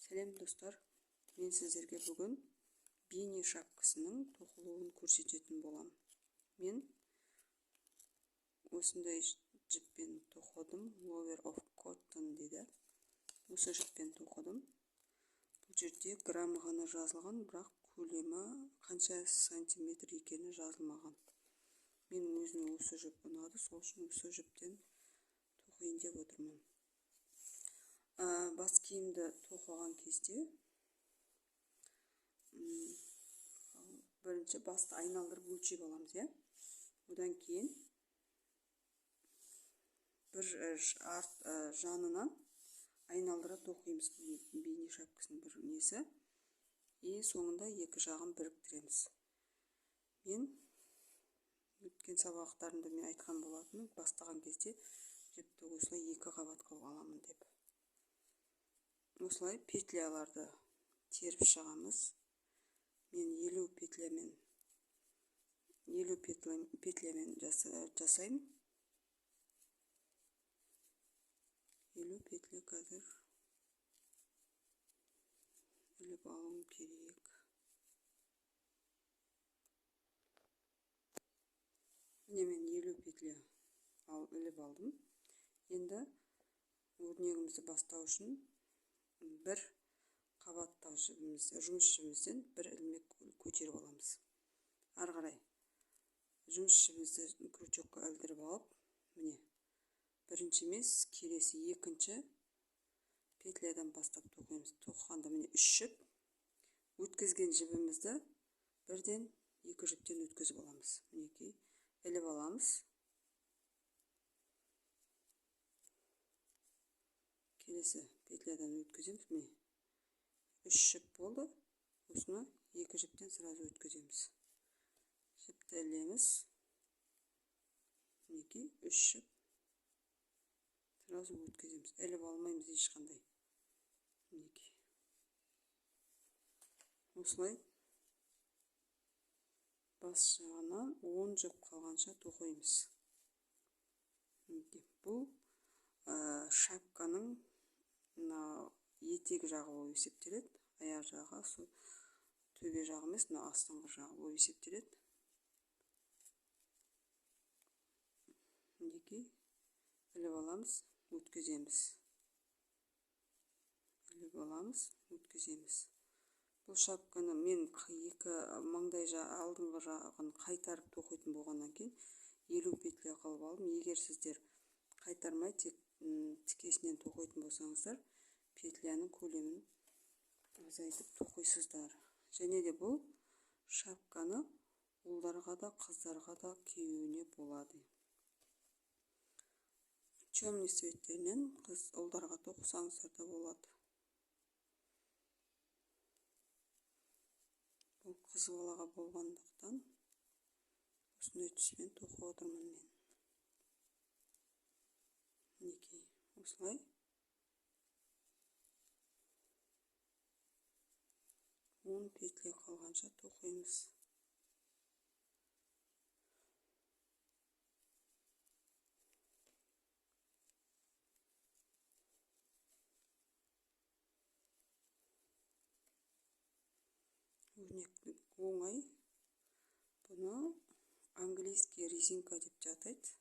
Сәлем достар, мен сіздерге бүгін бейне шапкасының тоқылуын көрсететін болам. Мен осындай жіппен тоқыдым, Lover of Cotton дейді. Осы жіппен тоқыдым. Бұл жерде граммы ғана жазылған, бірақ көлемі қанша сантиметр екені жазылмаған. Мен өзіме осы жіп ұнады, сол үшін осы жіптен тоқиын деп отырмын. Бас киімді тоқыған кезде бірінші басты айналдырып өлшеп аламыз, одан кейін бір жанынан айналдыра тоқимыз бейне шапкасының бір несі, соңында екі жағын біріктіреміз. Мен өткен сабақтарымда мен айтқан болатынмын, бастаған кезде жіпті осылай екі қабат қылып аламын деп. Осылай петляларды теріп шығамыз. Мен 50 петлямен жасаймын. 50 петля қазір іліп алуым керек. Міне мен 50 петля іліп алдым. Енді өрнегімізді бастау үшін бір қабаттағы жұмыс жібімізден бір ілмек көтеріп аламыз. Ары қарай жұмыс жібімізді крючокқа ілдіріп алып, міне бірінші емес, келесі екінші петлядан бастап тоқимыз. Тоқығанда міне 3 жіп, өткізген жібімізді бірден екі жіптен өткізіп аламыз. Мінекей іліп аламыз. Келесі петлядан өткіземіз. Міне 3 жіп болды. Осыны екі жіптен сразу өткіземіз. Жіпті ілеміз. Мінекей 3 жіп сразу өткіземіз. Іліп алмаймыз ешқандай. Мінекей. Осылай бас жағынан 10 жіп қалғанша тоқимыз. Бұл шапканың етек жағы болып есептеледі. Аяқ жағы, төбе жағы емес, астыңғы жағы болып есептеледі. Мінекей іліп аламыз, өткіземіз. Іліп аламыз, өткіземіз. Бұл шапканы мен екі маңдай алдыңғы жағын қайтарып тоқитын болғаннан кейін 50 петля қылып алдым. Егер сіздер қайтармай тек тікесінен тоқитын болсаңыздар, петляның көлемін азайтып тоқисыздар. Және де бұл шапканы ұлдарға да қыздарға да киюіне болады. Темный цветтерінен ұлдарға тоқысаңыздар да болады. Бұл қыз балаға болғандықтан осындай түспен тоқып отырмын мен. Мінекей осылай 10 петля қалғанша тоқимыз. Өрнек оңай. Бұны английский резинка деп жатайды.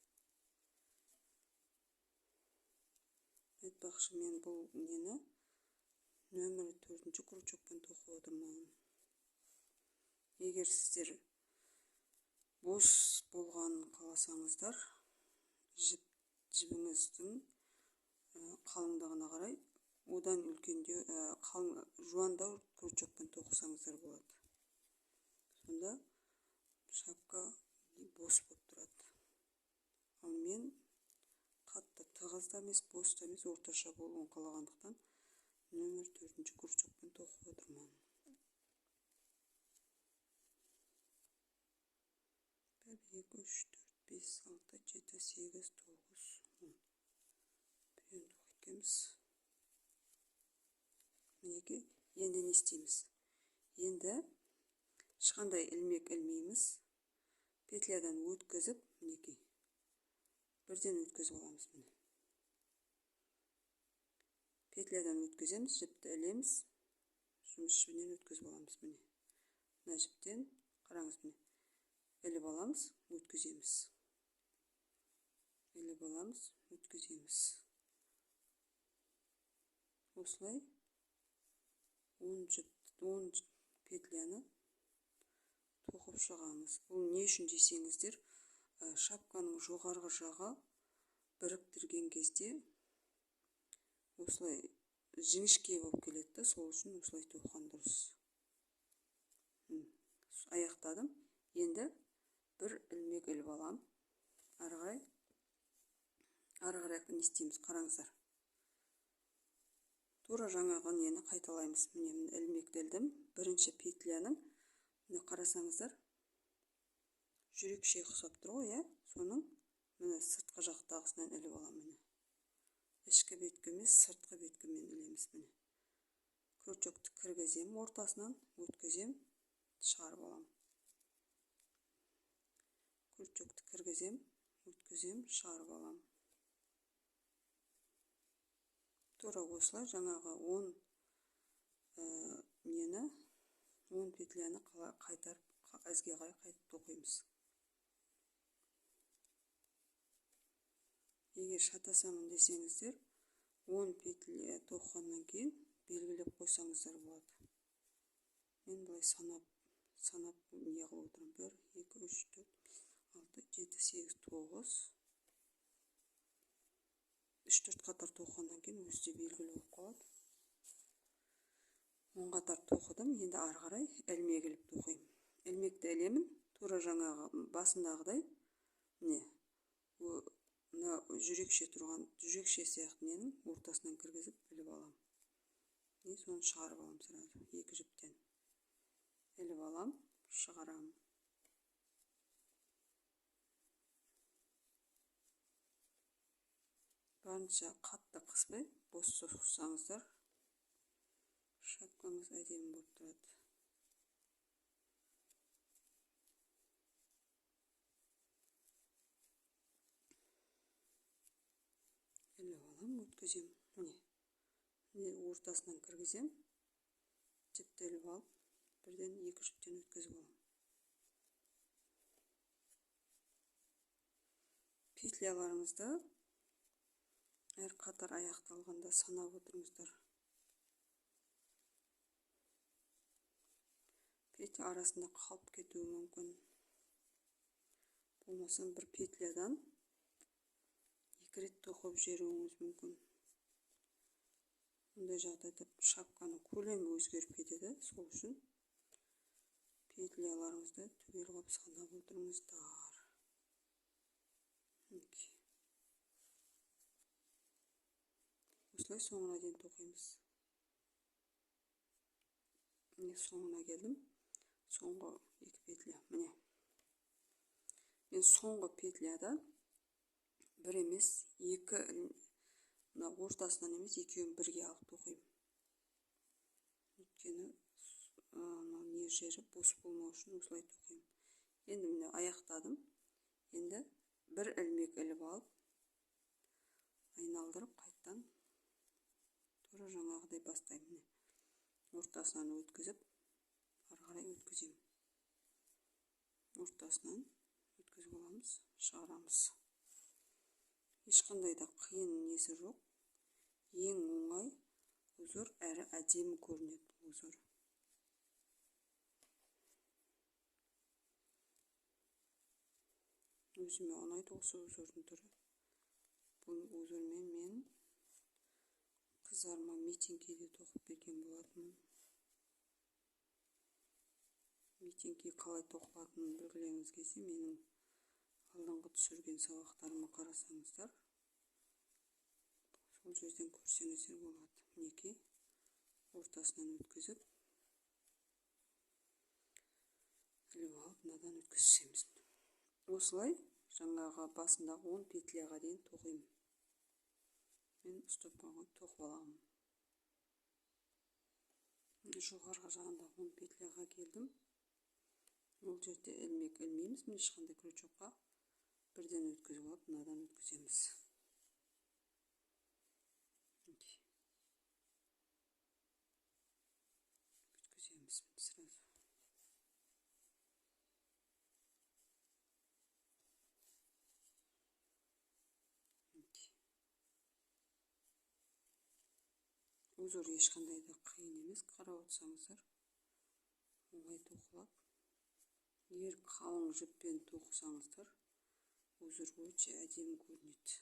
Айтпақшы, мен бұл нені нөмірі 4-ші крючокпен тоқып отырмын. Егер сіздер бос болғанын қаласаңыздар, жібіңіздің қалыңдығына қарай одан үлкенде жуандау крючокпен тоқысаңыздар болады. Сонда шапка бос болып тұрады. Ал мен қатты тығыз да емес, бос та емес, орташа болуын қалағандықтан нөмір 4-ші крючокпен тоқып отырмын. 1, 2, 3, 4, 5, 6, 7, 8, 9, 10. Біреуін тоқитеміз. Мінекей, енді не істейміз? Енді ешқандай ілмек ілмейміз. Петлядан өткізіп, мінекей, бірден өткізіп аламыз. Міне. Петлядан өткіземіз, жіпті ілеміз, жұмыс жібінен өткізіп аламыз. Міне мына жіптен қараңыз, міне іліп аламыз, өткіземіз. Іліп аламыз, өткіземіз. Осылай 10 петляны тоқып шығамыз. Бұл не үшін десеңіздер, шапканың жоғарғы жағы біріктірген кезде осылай жіңішке болып келеді, сол үшін осылай тоққан дұрыс. Аяқтадым. Енді бір ілмек іліп алам. Ары қарай не істейміз, қараңыздар. Тура жаңағы нені қайталаймыз. Міне ілмекті ілдім. Бірінші петляның, міне қарасаңыздар, жүрекше ұқсап тұр ғой, соның міне сыртқы жақтағысынан іліп алам. Міне ішкі беткі емес, сыртқы беткімен ілеміз. Міне крючокты кіргізем, ортасынан өткізем, шығарып алам. Крючокты кіргізем, өткізем, шығарып алам. Тура осылай жаңағы 10 петляны қайтарып, ізге қарай қайтып тоқимыз. Егер шатасамын десеңіздер, 10 петля тоққаннан кейін белгілеп қойсаңыздар болады. Мен былай санап не қылып отырмын. 1, 2, 3, 4, 5, 6, 7, 8, 9. 3-4 қатар тоққаннан кейін өзі белгілі болып қалады. 10 қатар тоқыдым. Енді ары қарай ілмек іліп тоқимын. Ілмекті ілемін, тура жаңағы басындағыдай, міне мына жүрекше тұрған, жүрекше сияқты ненің ортасынан кіргізіп іліп алам. Соны шығарып алам сразу, екі жіптен. Іліп алам, шығарам. Барынша қатты қыспай, бос соқсаңыздар, шапкаңыз әдемі болып тұрады. Іліп алам, өткізем. Міне ортасынан кіргізем, жіпті іліп алып, бірден екі жіптен өткізіп алам. Петляларымызды әр қатар аяқталғанда санап отырыңыздар. Петля арасында қалып кетуі мүмкін. Болмаса бір петлядан 2 рет тоқып жіберуіңіз мүмкін. Мұндай жағдайда шапканың көлемі өзгеріп кетеді. Сол үшін петляларыңызды түгел қылып санап отырыңыздар. Осылай соңына дейін тоқимыз. Міне соңына келдім. Соңғы 2 петля. Міне. Мен соңғы петляда бір емес, 2, мына ортасынан емес, екеуін бірге алып тоқимын. Өйткені не жері бос болмау үшін осылай тоқимын. Енді міне аяқтадым. Енді бір ілмек іліп алып, айналдырып қайттан тура жаңағыдай бастаймын. Ортасынан өткізіп, ары қарай өткізем. Ортасынан өткізіп аламыз, шығарамыз. Ешқандай да қиын несі жоқ. Ең оңай узор, әрі әдемі көрінеді узор. Өзіме ұнайды осы узордың түрі. Бұл узормен мен қыздарыма митингке тоқып берген болатынмын. Митингке қалай тоқылатынын білгілеріңіз келсе, менің алдыңғы түсірген сабақтарыма қарасаңыздар, сол жерден көрсеңіздер болады. Мінекей ортасынан өткізіп, іліп алып, мынадан өткізсеміз. Осылай жаңағы басындағы 10 петляға дейін тоқимын. Мен стопқа қойып тоқып аламын. Жоғарғы жағында 10 петляға келдім. Ол жерде ілмек ілмейміз, ешқандай крючокқа бірден өткізіп алып, мынадан өткіземіз. узор ешқандай да қиын емес, қарап отырсаңыздар оңай тоқылады. Егер қалың жіппен тоқысаңыздар узор өте әдемі көрінеді.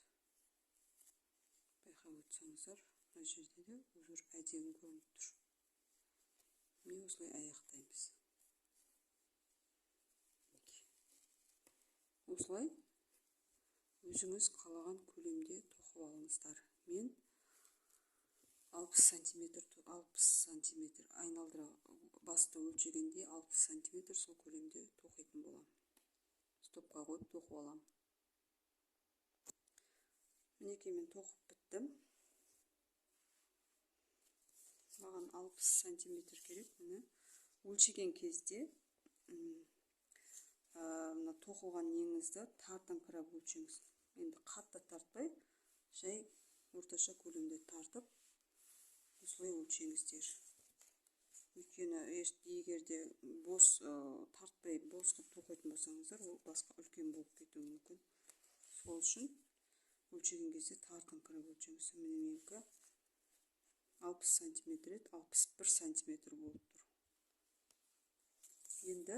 Байқап отырсаңыздар, мына жерде де узор әдемі көрініп тұр. Міне осылай аяқтаймыз. Осылай өзіңіз қалаған көлемде тоқып алыңыздар. Мен 60 сантиметр айналдыра басты өлшегенде 60 сантиметр сол көлемде тоқитын болам. Стопқа қойып тоқып алам. Мінекей мен тоқып біттім. Маған 60 сантиметр керек. Міне өлшеген кезде мына тоқылған еңізді тартыңқырап өлшеңіз. Енді қатты тартпай, жай орташа көлемде тартып, осылай өлшеңіздер. Өйткені егер де бос тартпай бос қылып тоқитын болсаңыздар, ол басқа үлкен болып кетуі мүмкін. Сол үшін өлшеген кезде тартыңқырап өлшеңіз. Міне менікі 60 сантиметр еді, 61 сантиметр болып тұр. Енді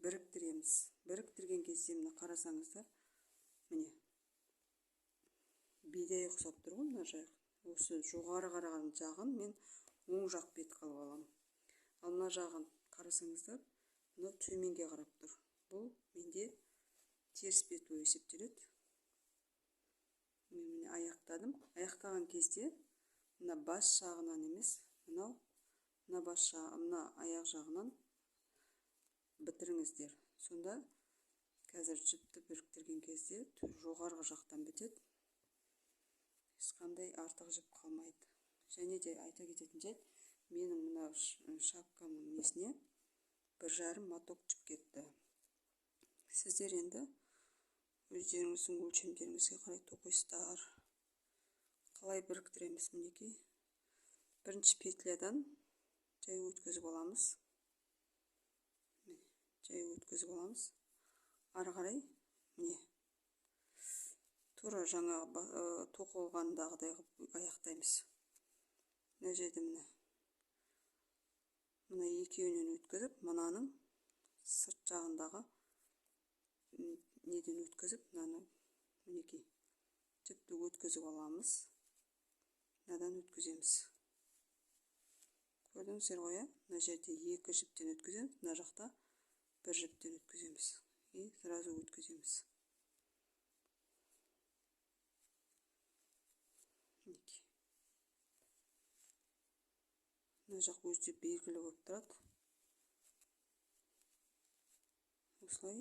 біріктіреміз. Біріктірген кезде мына қарасаңыздар, міне бидай ұқсап тұр ғой мына жақ. Осы жоғары қараған жағын мен оң жақ бет қылып алам. Ал мына жағын қарасаңыздар, мына төменге қарап тұр. Бұл менде теріс бет болып есептеледі. Мен міне аяқтадым. Аяқтаған кезде мына бас жағынан емес, мына аяқ жағынан бітіріңіздер. Сонда қазір жіпті біріктірген кезде жоғарғы жақтан бітеді. Ешқандай артық жіп қалмайды. Және де айта кететін жайт, менің мына шапкамның несіне 1,5 моток жіп кетті. Сіздер енді өздеріңіздің өлшемдеріңізге қарай тоқисыздар. Қалай біріктіреміз? Мінекей бірінші петлядан жай өткізіп аламыз. Ары қарай міне тура жаңағы тоқылғандағыдай аяқтаймыз. Мына жерде мына екеуінен өткізіп, мынаның сырт жағындағы неден өткізіп, мынаны мінекей жіпті өткізіп аламыз. Мынадан өткіземіз. Көрдіңіздер ғой, мына жерде 2 жіптен өткіземіз, мына жақта 1 жіптен өткіземіз. И сразу өткіземіз. Мына жақ өзі белгілі болып тұрады. Осылай.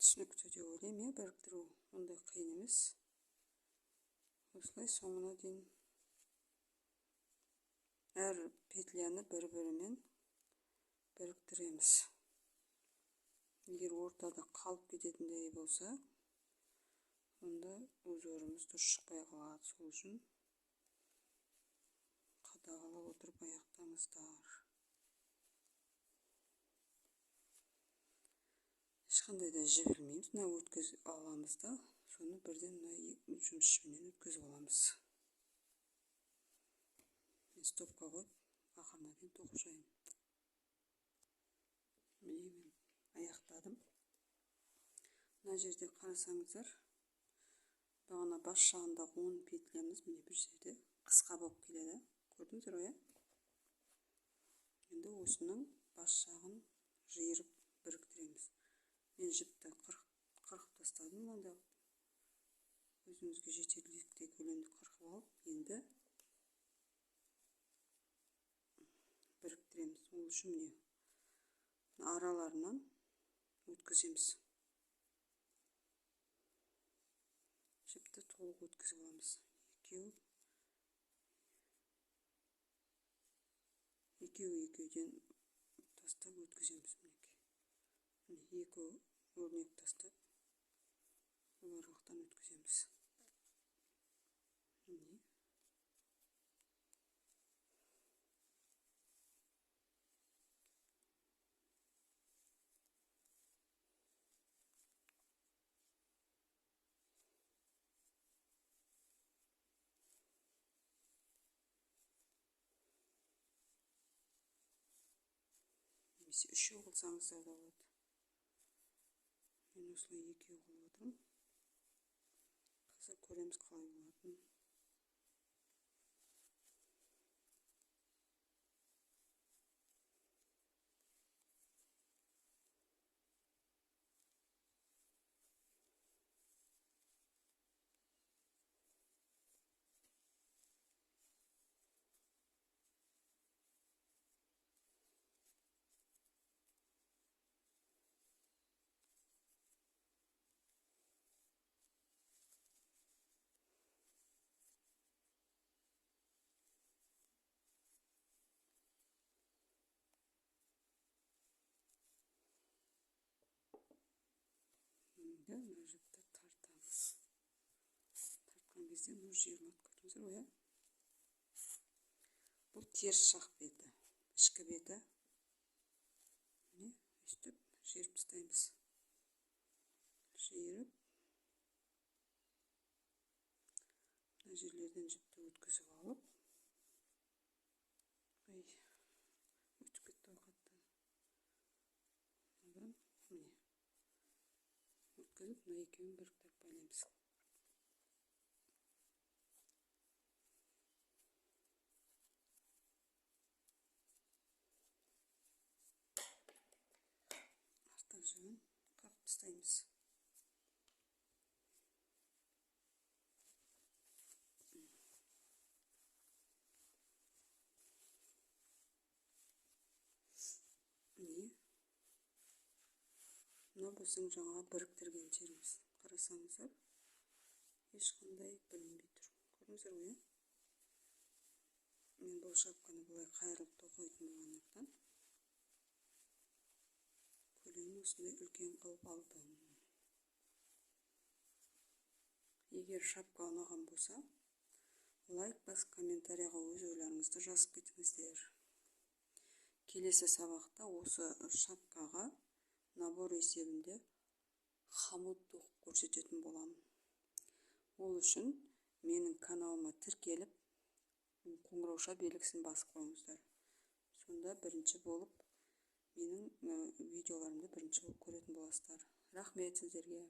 Түсінікті деп ойлаймын, біріктіру ондай қиын емес. Осылай соңына дейін әр петляны бір-бірімен біріктіреміз. Егер ортада қалып кететіндей болса, онда узорымыз дұрыс шықпай қалады. Сол үшін қадағалап отырып аяқтаңыздар. Ешқандай да жібермейміз. Мына өткізіп аламыз да, соны бірден мына жұмыс жібінен өткізіп аламыз. Мен стопқа қойып, ақырына дейін тоқып жайын. Міне мен аяқтадым. Мына жерде қарасаңыздар, бағана бас жағында 10 петлямыз міне бір жерде қысқа болып келеді. Көрдіңіздер ғой? Енді осының бас жағын жиырып біріктіреміз. Мен жіпті қырқып тастадым, мында өзімізге жетерліктей көлемді қырқып алып, енді біріктіреміз. Ол үшін міне араларынан өткіземіз. Жіпті толық өткізіп аламыз. Екеуден тастап өткіземіз. Екі өрнек тастап бұл аралықтан өткіземіз. Немесе үшеу қылсаңыздар да болады. Мен осылай екеу қылып отырмын. Қазір көреміз қалай болатынын. Мына жіпті тартамыз. Тартқан кезде мұны жиырылады, көрдіңіздер ғой? Бұл теріс жақ беті, ішкі беті. Міне, өйстіп жиырып тастаймыз. Жиырып, мына жерлерден жіпті өткізіп алып, өтіп кетті ғой қатты. Міне, өткізіп, мына екеуін біріктіріп байлаймыз. Арта жігін қағып тастаймыз. Міне, мына біздің жаңа біріктірген жеріміз. Қарасаңыздар, ешқандай білінбей тұр. Көрдіңіздер ғой? Мен бұл шапканы былай қайырылып тоқитын болғандықтан көлемін осындай үлкен қылып алдым. Егер шапка ұнаған болса, лайк басып комментарияға өз ойларыңызды жазып кетіңіздер. Келесі сабақта осы шапкаға набор есебінде хомут тоқып көрсететін боламын. Ол үшін менің каналыма тіркеліп, қоңырауша белгісін басып қойыңыздар. Сонда бірінші болып менің видеоларымды бірінші болып көретін боласыздар. Рахмет сіздерге.